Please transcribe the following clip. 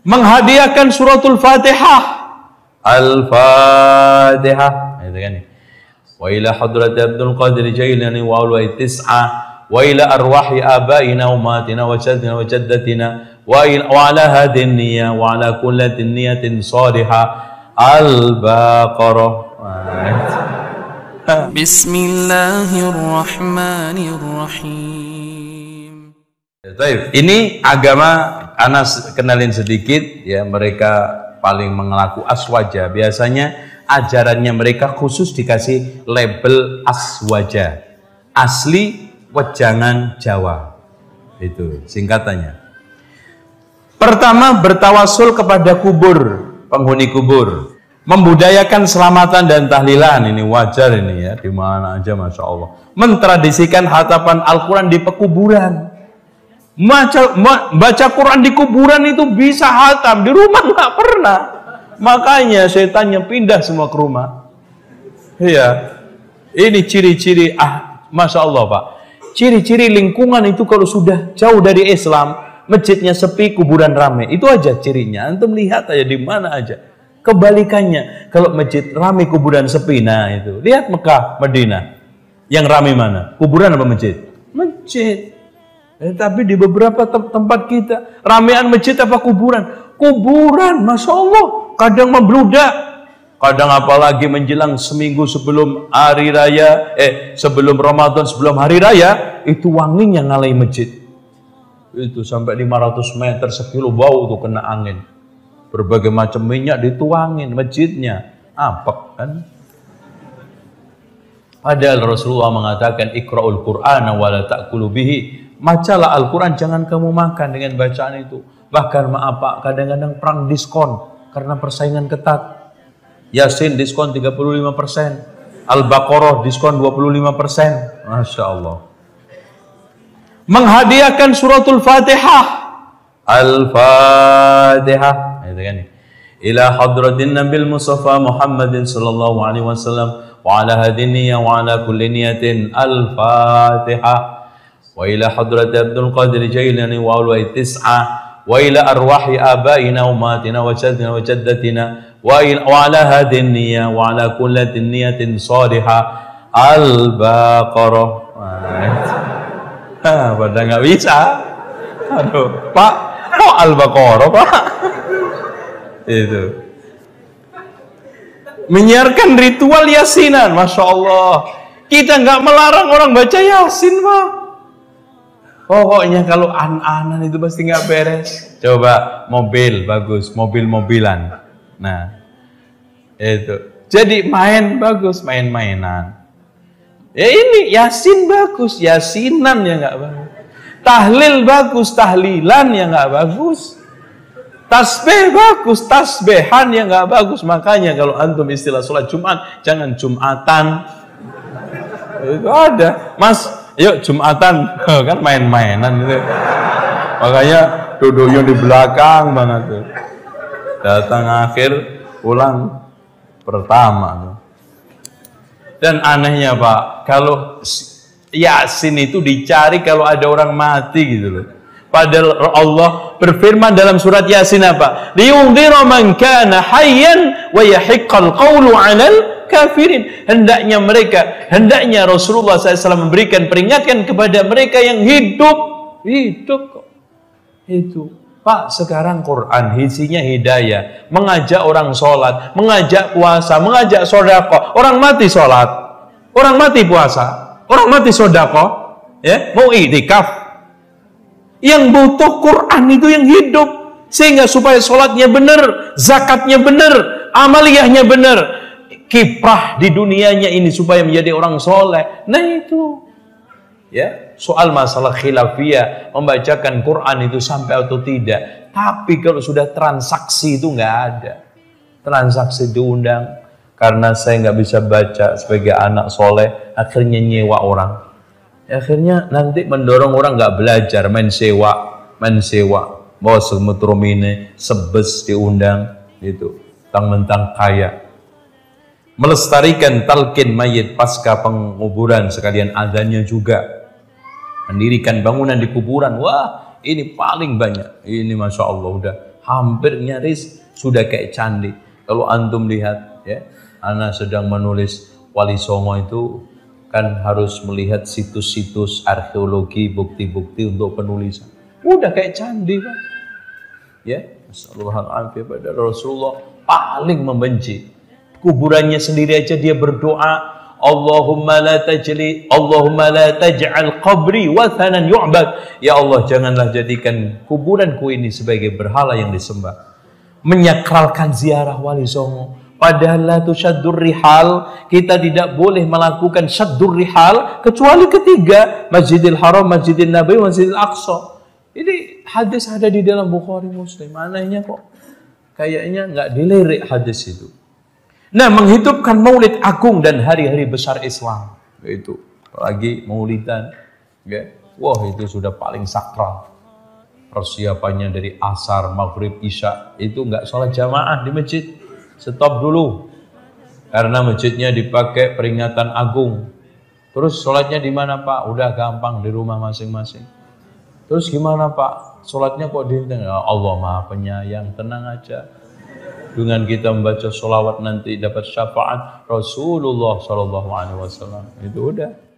menghadiahkan suratul Fatihah. Al-Fatihah. Itu kan. Wa ila hadrati Abdul Qadir Jailani wa ulwai tis'ah wa ila arwahi abaina umatina wa jaddina wa jaddatina wa ala hadin niyya wa ala kullatin niyatin salihah. Al-Baqarah. Bismillahirrahmanirrahim. Ini agama Anas kenalin sedikit ya, mereka paling mengelaku aswaja. Biasanya ajarannya mereka khusus dikasih label aswaja, asli wejangan Jawa. Itu singkatannya. Pertama, bertawasul kepada kubur, penghuni kubur, membudayakan selamatan dan tahlilan. Ini wajar ini ya, di mana aja Masya Allah. Mentradisikan hatapan Al-Quran di pekuburan. Baca Quran di kuburan itu bisa hatam, di rumah nggak pernah. Makanya setannya pindah semua ke rumah. Iya, ini ciri-ciri Masya Allah Pak. Ciri-ciri lingkungan itu kalau sudah jauh dari Islam, masjidnya sepi, kuburan ramai, itu aja cirinya. Antum lihat aja di mana aja. Kebalikannya, kalau masjid ramai, kuburan sepi, nah itu. Lihat Mekah, Madinah, yang ramai mana? Kuburan apa masjid? Masjid. Tapi di beberapa tempat kita, ramean masjid apa kuburan? Kuburan, Masya Allah. Kadang membludak. Kadang apalagi menjelang seminggu sebelum hari raya, sebelum Ramadan, sebelum hari raya, itu wanginya ngalai masjid. Itu sampai 500 meter, sekilo bau tuh kena angin. Berbagai macam minyak dituangin masjidnya. Apek kan? Padahal Rasulullah mengatakan, Iqra'ul Qur'ana wa la ta'kulu bihi. Bacalah Al-Quran, jangan kamu makan dengan bacaan itu. Bahkan maaf Pak, kadang-kadang perang diskon karena persaingan ketat. Yasin diskon 35%, Al-Baqarah diskon 25%. Masya Allah. Menghadiahkan suratul Fatihah. Al-Fatihah. Itu kan. Ila hadratin Nabil Mustafa Muhammadin sallallahu alaihi wasallam wa ala hadiniya wa ala kulli niyatin. Al-Fatihah. Wa ila hadrati Abdul Qadir Jailani wa ulwai tis'ah wa ila arwahi abaina umatina wa jaddina wa jaddatina wa ala hadin niyya wa ala kullatin niyatin salihah. Al-Baqarah. Pada nggak bisa. Aduh Pak, Al-Baqarah Pak. Itu menyiarkan ritual yasinan. Masya Allah, kita nggak melarang orang baca yasin Pak. Pokoknya kalau an-anan itu pasti nggak beres. Coba mobil bagus, mobil-mobilan. Nah, itu. Jadi main bagus, main-mainan. Ya ini yasin bagus, yasinan ya nggak bagus. Tahlil bagus, tahlilan ya nggak bagus. Tasbih bagus, tasbihan ya nggak bagus. Makanya kalau antum istilah sholat Jumat, jangan Jumatan. Itu ada, Mas. Yuk Jumatan, kan main-mainan gitu. Makanya duduknya di belakang banget tuh. Datang akhir, pulang pertama. Dan anehnya Pak, kalau yasin itu dicari kalau ada orang mati gitu loh. Padahal Allah berfirman dalam surat Yasin apa? Liyundhira man kana hayyan wa yahiqqal qawlu 'alal kafirin. Hendaknya Rasulullah SAW memberikan peringatan kepada mereka yang hidup kok. Itu Pak, sekarang Quran isinya hidayah, mengajak orang sholat, mengajak puasa, mengajak sodako. Orang mati sholat, orang mati puasa, orang mati sodako, ya mau i'tikaf. Yang butuh Quran itu yang hidup, sehingga supaya sholatnya benar, zakatnya benar, amaliyahnya benar, kiprah di dunianya ini supaya menjadi orang soleh. Nah itu ya, soal masalah khilafiyah, membacakan Quran itu sampai atau tidak. Tapi kalau sudah transaksi itu nggak ada. Transaksi diundang, karena saya nggak bisa baca sebagai anak soleh, akhirnya nyewa orang. Akhirnya nanti mendorong orang nggak belajar, main sewa, bawa semutrumine, sebes diundang, itu mentang-mentang kaya. Melestarikan talqin mayit pasca penguburan, sekalian azannya juga. Mendirikan bangunan di kuburan, wah ini paling banyak. Ini Masya Allah udah hampir nyaris sudah kayak candi. Kalau antum lihat ya, ana sedang menulis Wali Songo itu kan harus melihat situs-situs arkeologi, bukti-bukti untuk penulisan. Udah kayak candi, Pak. Ya, Sallallahu pada Rasulullah paling membenci. Kuburannya sendiri aja dia berdoa, Allahumma la taj'al qabri wathanan yu'bad. Ya Allah, janganlah jadikan kuburanku ini sebagai berhala yang disembah. Menyakralkan ziarah Wali Songo. Padahal la tusyaddur rihal, kita tidak boleh melakukan syaddur rihal kecuali ketiga, Masjidil Haram, Masjidil Nabawi, Masjidil Aqsa. Ini hadis ada di dalam Bukhari Muslim. Anehnya kok kayaknya nggak dilirik hadis itu. Nah, menghidupkan maulid agung dan hari-hari besar Islam, itu lagi maulidan, ya. Wah, itu sudah paling sakral. Persiapannya dari asar, maghrib, isya, itu nggak sholat jamaah di masjid. Stop dulu, karena masjidnya dipakai peringatan agung. Terus sholatnya di mana, Pak? Udah gampang, di rumah masing-masing. Terus gimana, Pak? Sholatnya kok di ya Allah Maha Penyayang, tenang aja. Dengan kita membaca sholawat nanti dapat syafaat Rasulullah SAW. Itu udah.